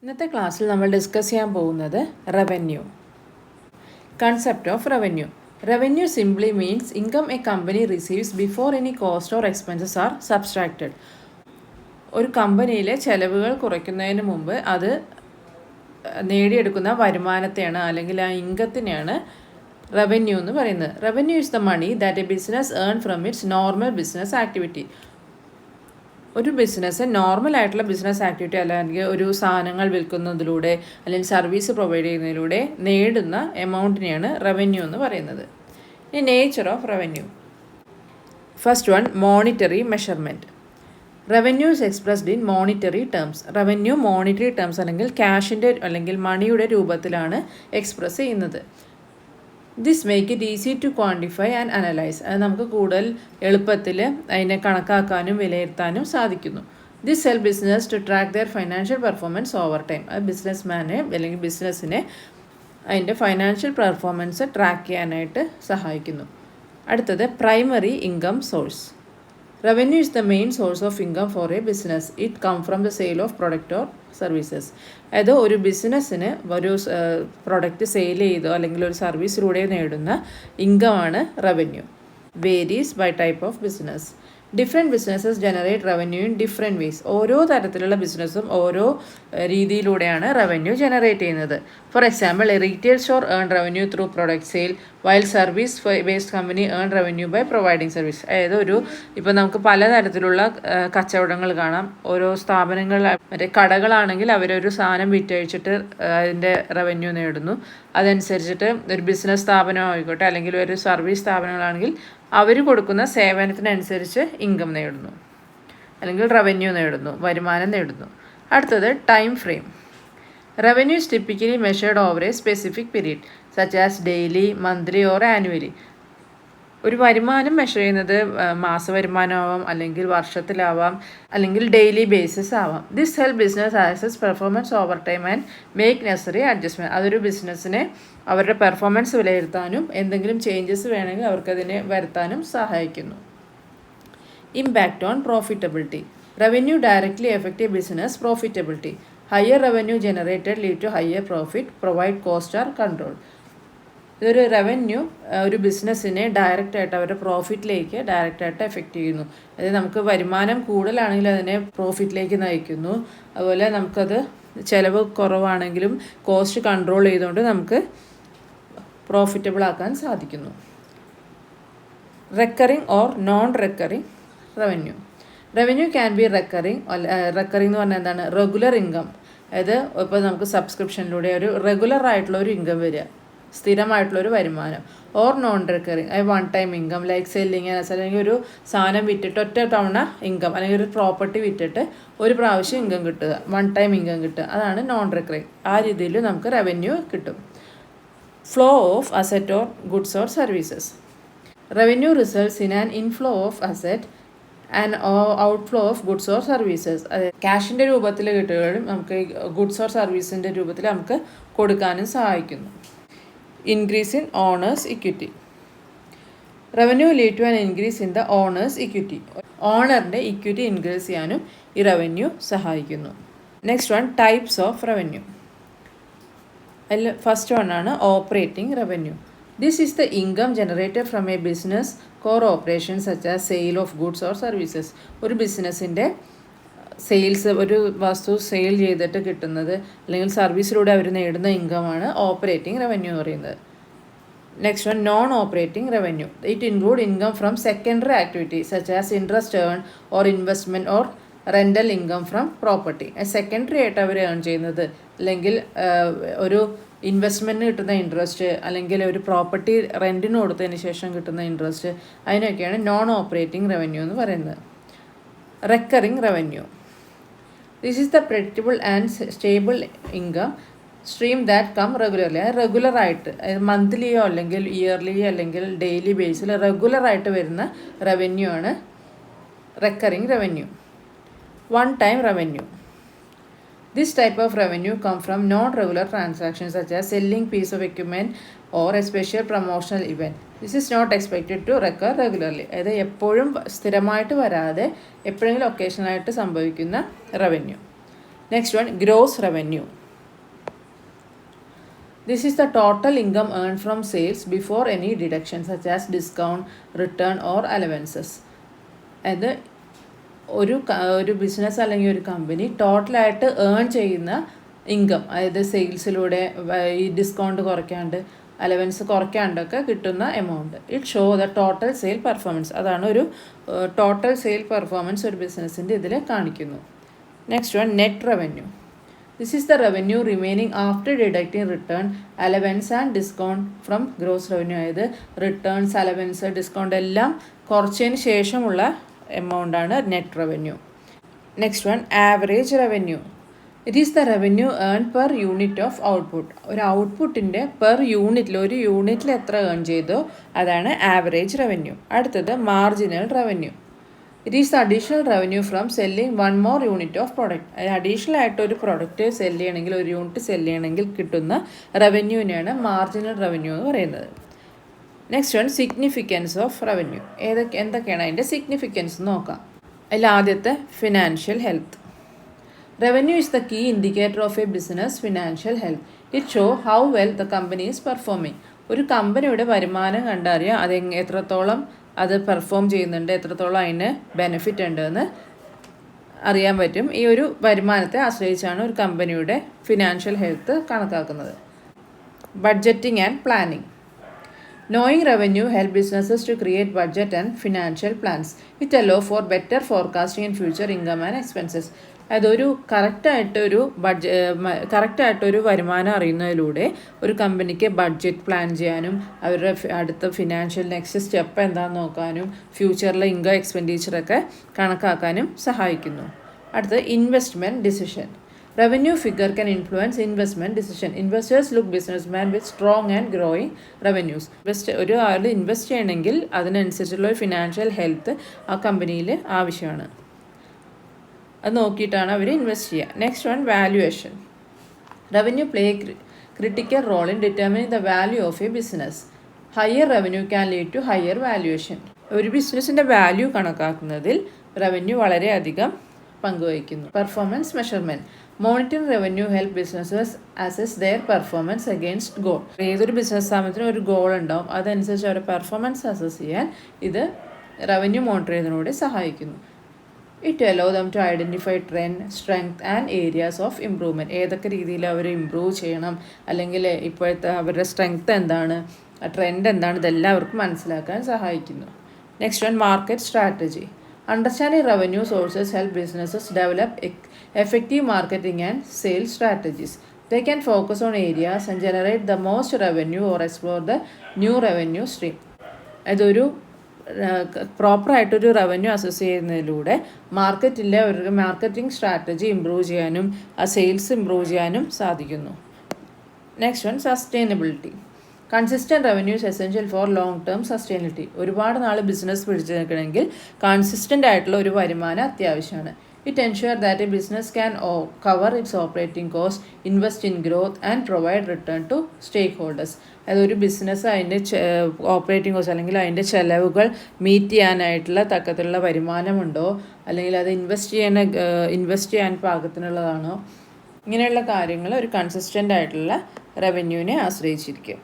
ഇന്നത്തെ ക്ലാസ്സിൽ നമ്മൾ ഡിസ്കസ് ചെയ്യാൻ പോകുന്നത് revenue. Concept of revenue. Revenue simply means income A company receives before any cost or expenses are subtracted. ഒരു കമ്പനിയിലെ ചെലവുകൾ കുറയ്ക്കുന്നതിന് മുമ്പ് അത് നേടിയെടുക്കുന്ന വരുമാനത്തെയാണ് അല്ലെങ്കിൽ ആ ഇൻകത്തിനെയാണ് റവന്യൂ എന്ന് പറയുന്നത്. Revenue is the money that a business earn from its normal business activity. ഒരു ബിസിനസ് നോർമലായിട്ടുള്ള ബിസിനസ് ആക്ടിവിറ്റി അല്ലെങ്കിൽ ഒരു സാധനങ്ങൾ വിൽക്കുന്നതിലൂടെ അല്ലെങ്കിൽ സർവീസ് പ്രൊവൈഡ് ചെയ്യുന്നതിലൂടെ നേടുന്ന എമൗണ്ടിനെയാണ് റവന്യൂ എന്ന് പറയുന്നത്. ഇനി nature of revenue. First one, monetary measurement. Revenue is expressed in monetary terms. Revenue monetary terms അല്ലെങ്കിൽ ക്യാഷിൻ്റെ അല്ലെങ്കിൽ മണിയുടെ രൂപത്തിലാണ് എക്സ്പ്രസ് ചെയ്യുന്നത്. This make it easy to quantify and analyse. അത് നമുക്ക് കൂടുതൽ എളുപ്പത്തിൽ അതിനെ കണക്കാക്കാനും വിലയിരുത്താനും സാധിക്കുന്നു. This help business to track their financial performance over time. അത് ബിസിനസ്മാനെ അല്ലെങ്കിൽ ബിസിനസ്സിനെ അതിൻ്റെ ഫൈനാൻഷ്യൽ പെർഫോമൻസ് ട്രാക്ക് ചെയ്യാനായിട്ട് സഹായിക്കുന്നു. അടുത്തത്, primary income source. Revenue is the main source of income for a business. It come from the sale of product or services. അതായത് ഒരു ബിസിനസ്സിന് ഒരു പ്രൊഡക്റ്റ് സെയിൽ ചെയ്തോ അല്ലെങ്കിൽ ഒരു സർവീസിലൂടെ നേടുന്ന ഇൻകമാണ് revenue. Varies by type of business. Different businesses generate revenue in different ways. ഓരോ തരത്തിലുള്ള ബിസിനസ്സും ഓരോ രീതിയിലൂടെയാണ് റവന്യൂ ജനറേറ്റ് ചെയ്യുന്നത്. For example, a retail store earn revenue through product sale, while service based company earn revenue by providing service. അതായത് ഇപ്പോൾ നമുക്ക് പലതരത്തിലുള്ള കച്ചവടങ്ങൾ കാണാം. ഓരോ സ്ഥാപനങ്ങൾ, മറ്റേ കടകളാണെങ്കിൽ അവരൊരു സാധനം വിറ്റഴിച്ചിട്ട് അതിൻ്റെ റവന്യൂ നേടുന്നു. അതനുസരിച്ചിട്ട് ഒരു ബിസിനസ് സ്ഥാപനം ആയിക്കോട്ടെ അല്ലെങ്കിൽ ഒരു സർവീസ് സ്ഥാപനങ്ങളാണെങ്കിൽ അവർ കൊടുക്കുന്ന സേവനത്തിനനുസരിച്ച് ഇൻകം നേടുന്നു അല്ലെങ്കിൽ റവന്യൂ നേടുന്നു, വരുമാനം നേടുന്നു. അടുത്തത്, time frame. Revenue is typically measured over A specific period such as daily, monthly or annually. ഒരു വരുമാനം മെഷർ ചെയ്യുന്നത് മാസവരുമാനമാവാം, അല്ലെങ്കിൽ വർഷത്തിലാവാം, അല്ലെങ്കിൽ ഡെയിലി ബേസിസ് ആവാം. This help business access performance over time and make നെസറി adjustment. അതൊരു ബിസിനസ്സിനെ അവരുടെ പെർഫോമൻസ് വിലയിരുത്താനും എന്തെങ്കിലും ചേഞ്ചസ് വേണമെങ്കിൽ അവർക്കതിനെ വരുത്താനും സഹായിക്കുന്നു. Impact on profitability. Revenue directly effect a business profitability. Higher revenue generated lead to higher profit provide cost are control. ഇതൊരു റവന്യൂ ഒരു ബിസിനസ്സിനെ ഡയറക്റ്റായിട്ട് അവരുടെ പ്രോഫിറ്റിലേക്ക് ഡയറക്റ്റായിട്ട് എഫക്റ്റ് ചെയ്യുന്നു. അതായത് നമുക്ക് വരുമാനം കൂടുതലാണെങ്കിൽ അതിനെ പ്രോഫിറ്റിലേക്ക് നയിക്കുന്നു. അതുപോലെ നമുക്കത് ചിലവ് കുറവാണെങ്കിലും കോസ്റ്റ് കൺട്രോൾ ചെയ്തുകൊണ്ട് നമുക്ക് പ്രോഫിറ്റബിൾ ആക്കാൻ സാധിക്കുന്നു. Recurring or non recurring revenue. Revenue can be recurring എന്ന് പറഞ്ഞാൽ എന്താണ്? Regular income. അതായത് ഇപ്പോൾ നമുക്ക് സബ്സ്ക്രിപ്ഷനിലൂടെ ഒരു റെഗുലർ ആയിട്ടുള്ള ഒരു ഇൻകം വരിക, സ്ഥിരമായിട്ടുള്ളൊരു വരുമാനം. ഓർ നോൺ റിക്കറിങ്, അത് one time income like selling, അല്ലെങ്കിൽ ഒരു സാധനം വിറ്റിട്ട് ഒറ്റ തവണ ഇൻകം, അല്ലെങ്കിൽ ഒരു പ്രോപ്പർട്ടി വിറ്റിട്ട് ഒരു പ്രാവശ്യം ഇൻകം കിട്ടുക, വൺ ടൈം ഇൻകം കിട്ടുക, അതാണ് നോൺ റിക്കറിങ്. ആ രീതിയിൽ നമുക്ക് റവന്യൂ കിട്ടും. Flow of asset or goods or services. Revenue results in an inflow of asset and outflow of goods or services. അതായത് ക്യാഷിൻ്റെ രൂപത്തിൽ കിട്ടുകയും നമുക്ക് ഗുഡ്സ് ഓർ സർവീസിൻ്റെ രൂപത്തിൽ നമുക്ക് കൊടുക്കാനും സഹായിക്കുന്നു. Increase in owners equity. Revenue lead to an increase in the owners equity. ഓണറിൻ്റെ ഇക്വിറ്റി ഇൻക്രീസ് ചെയ്യാനും ഈ റവന്യൂ സഹായിക്കുന്നു. Next one, types of revenue. അതിൽ ഫസ്റ്റ് വൺ ആണ് operating revenue. This is the income generated from a business core operation such as sale of goods or services. ഒരു ബിസിനസ്സിൻ്റെ sales, ഒരു വസ്തു സെയിൽ ചെയ്തിട്ട് കിട്ടുന്നത് അല്ലെങ്കിൽ സർവീസിലൂടെ അവർ നേടുന്ന ഇൻകമാണ് ഓപ്പറേറ്റിംഗ് റവന്യൂ എന്ന് പറയുന്നത്. Next one, non operating revenue. It include income from secondary activity such as interest earn or investment or rental income from property. Secondary ആയിട്ട് അവർ ഏൺ ചെയ്യുന്നത്, അല്ലെങ്കിൽ ഒരു ഇൻവെസ്റ്റ്മെൻറ്റിന് കിട്ടുന്ന ഇൻട്രസ്റ്റ്, അല്ലെങ്കിൽ ഒരു പ്രോപ്പർട്ടി റെൻറ്റിന് കൊടുത്തതിന് ശേഷം കിട്ടുന്ന ഇൻട്രസ്റ്റ്, അതിനൊക്കെയാണ് നോൺ ഓപ്പറേറ്റിംഗ് റവന്യൂ എന്ന് പറയുന്നത്. Recurring revenue. This is the predictable and stable income stream that come regularly. അത് റെഗുലറായിട്ട്, മന്ത്ലിയോ അല്ലെങ്കിൽ ഇയർലിയോ അല്ലെങ്കിൽ ഡെയിലി ബേസിൽ റെഗുലറായിട്ട് വരുന്ന റവന്യൂ ആണ് recurring revenue. One time revenue. This type of revenue come from non-regular transactions such as selling piece of equipment or a special promotional event. This is not expected to recur regularly. അതായത് എപ്പോഴും സ്ഥിരമായിട്ട് വരാതെ എപ്പോഴെങ്കിലും ഒക്കേഷനായിട്ട് സംഭവിക്കുന്ന revenue. Next one, gross revenue. This is the total income earned from sales before any deduction such as discount, return or allowances. അത് ഒരു business അല്ലെങ്കിൽ ഒരു കമ്പനി ടോട്ടലായിട്ട് ഏൺ ചെയ്യുന്ന ഇൻകം, അതായത് സെയിൽസിലൂടെ ഈ ഡിസ്കൗണ്ട് കുറയ്ക്കാണ്ട് അലവൻസ് കുറയ്ക്കാണ്ടൊക്കെ കിട്ടുന്ന amount. It show the total sale performance. അതാണ് ഒരു ടോട്ടൽ സെയിൽ പെർഫോമൻസ് ഒരു ബിസിനസ്സിൻ്റെ ഇതിൽ കാണിക്കുന്നു. Next one, net revenue. This is the revenue remaining after deducting return, allowance and discount from gross revenue. അതായത് റിട്ടേൺസ്, അലവൻസ്, ഡിസ്കൗണ്ട് എല്ലാം കുറച്ചതിന് ശേഷമുള്ള എമൗണ്ടാണ് net revenue. Next one, average revenue. It is the revenue earn per unit of output. ഒരു ഔട്ട്പുട്ടിൻ്റെ per യൂണിറ്റിൽ, ഒരു യൂണിറ്റിൽ എത്ര ഏൺ ചെയ്തോ അതാണ് ആവറേജ് റവന്യൂ. അടുത്തത് marginal revenue. It is the additional revenue from selling one more unit of product. അത് additional ആയിട്ട് ഒരു പ്രൊഡക്റ്റ് സെല്ല് ചെയ്യണമെങ്കിൽ, ഒരു യൂണിറ്റ് സെല്ല് ചെയ്യണമെങ്കിൽ കിട്ടുന്ന റവന്യൂവിനെയാണ് മാർജിനൽ റവന്യൂ എന്ന് പറയുന്നത്. Next one, significance of revenue. എന്തൊക്കെയാണ് അതിൻ്റെ സിഗ്നിഫിക്കൻസ് നോക്കാം. അതിൽ ആദ്യത്തെ financial health. Revenue is the key indicator of a business financial health. It show how well the company is performing. ഒരു കമ്പനിയുടെ വരുമാനം കണ്ടറിയാം അത് എത്രത്തോളം അത് പെർഫോം ചെയ്യുന്നുണ്ട്, എത്രത്തോളം അതിന് ബെനിഫിറ്റ് ഉണ്ടെന്ന് അറിയാൻ പറ്റും. ഈ ഒരു വരുമാനത്തെ ആശ്രയിച്ചാണ് ഒരു കമ്പനിയുടെ ഫിനാൻഷ്യൽ ഹെൽത്ത് കണക്കാക്കുന്നത്. Budgeting and planning. Knowing revenue help businesses to create budget and financial plans. It allow for better forecasting in future income and expenses. അതൊരു കറക്റ്റായിട്ടൊരു വരുമാനം അറിയുന്നതിലൂടെ ഒരു കമ്പനിക്ക് ബഡ്ജറ്റ് പ്ലാൻ ചെയ്യാനും അവരുടെ അടുത്ത ഫിനാൻഷ്യൽ നെക്സ്റ്റ് സ്റ്റെപ്പ് എന്താണെന്ന് നോക്കാനും ഫ്യൂച്ചറിലെ ഇൻകം എക്സ്പെൻഡിച്ചറൊക്കെ കണക്കാക്കാനും സഹായിക്കുന്നു. അടുത്തത് investment decision. Revenue figure can influence investment decision. Investors look businessmen with strong and growing revenues. ഒരു ആൾ ഇൻവെസ്റ്റ് ചെയ്യണമെങ്കിൽ അതിനനുസരിച്ചുള്ള ഒരു ഫിനാൻഷ്യൽ ഹെൽത്ത് ആ കമ്പനിയിൽ ആവശ്യമാണ്. അത് നോക്കിയിട്ടാണ് അവർ ഇൻവെസ്റ്റ് ചെയ്യുക. Next one, valuation. Revenue play critical role in determining the value of a business. Higher revenue can lead to higher valuation. ഒരു ബിസിനസ്സിൻ്റെ വാല്യൂ കണക്കാക്കുന്നതിൽ റവന്യൂ വളരെയധികം പങ്കുവഹിക്കുന്നു. Performance measurement. Monitoring revenue help businesses assess their performance against goal. ഏതൊരു business സ്ഥാപനത്തിനും ഒരു goal ഉണ്ടാവും, അതനുസരിച്ച് അവരുടെ പെർഫോമൻസ് അസസ് ചെയ്യാൻ ഇത് റവന്യൂ മോണിറ്റർ ചെയ്യുന്നതിലൂടെ സഹായിക്കുന്നു. It allow them to identify trend, strength and areas of improvement. ഏതൊക്കെ രീതിയിൽ അവർ ഇമ്പ്രൂവ് ചെയ്യണം, അല്ലെങ്കിൽ ഇപ്പോഴത്തെ അവരുടെ സ്ട്രെങ്ത് എന്താണ്, ട്രെൻഡ് എന്താണ്, ഇതെല്ലാം അവർക്ക് മനസ്സിലാക്കാൻ സഹായിക്കുന്നു. Next one, market strategy. Understanding revenue sources help businesses develop effective marketing and sales strategies. They can focus on areas and generate the most revenue or explore the new revenue stream. അതൊരു പ്രോപ്പറായിട്ടൊരു revenue assess ചെയ്യുന്നതിലൂടെ ഒരു marketing strategy improve ചെയ്യാനും ആ sales improve ചെയ്യാനും സാധിക്കുന്നു. Next one, sustainability. Consistent revenue is essential for long term sustainability. ഒരുപാട് നാൾ business പിടിച്ചു നിൽക്കണമെങ്കിൽ കൺസിസ്റ്റൻ്റ് ആയിട്ടുള്ള ഒരു വരുമാനം അത്യാവശ്യമാണ്. It ensure that a business can cover its operating cost, invest in growth and provide return to stakeholders. അതൊരു business അതിൻ്റെ ഓപ്പറേറ്റിംഗ് കോസ്റ്റ് അല്ലെങ്കിൽ അതിൻ്റെ ചിലവുകൾ മീറ്റ് ചെയ്യാനായിട്ടുള്ള തക്കത്തിലുള്ള വരുമാനമുണ്ടോ, അല്ലെങ്കിൽ അത് ഇൻവെസ്റ്റ് ചെയ്യാൻ പാകത്തിനുള്ളതാണോ, ഇങ്ങനെയുള്ള കാര്യങ്ങൾ ഒരു കൺസിസ്റ്റൻ്റ് ആയിട്ടുള്ള റവന്യൂവിനെ ആശ്രയിച്ചിരിക്കും.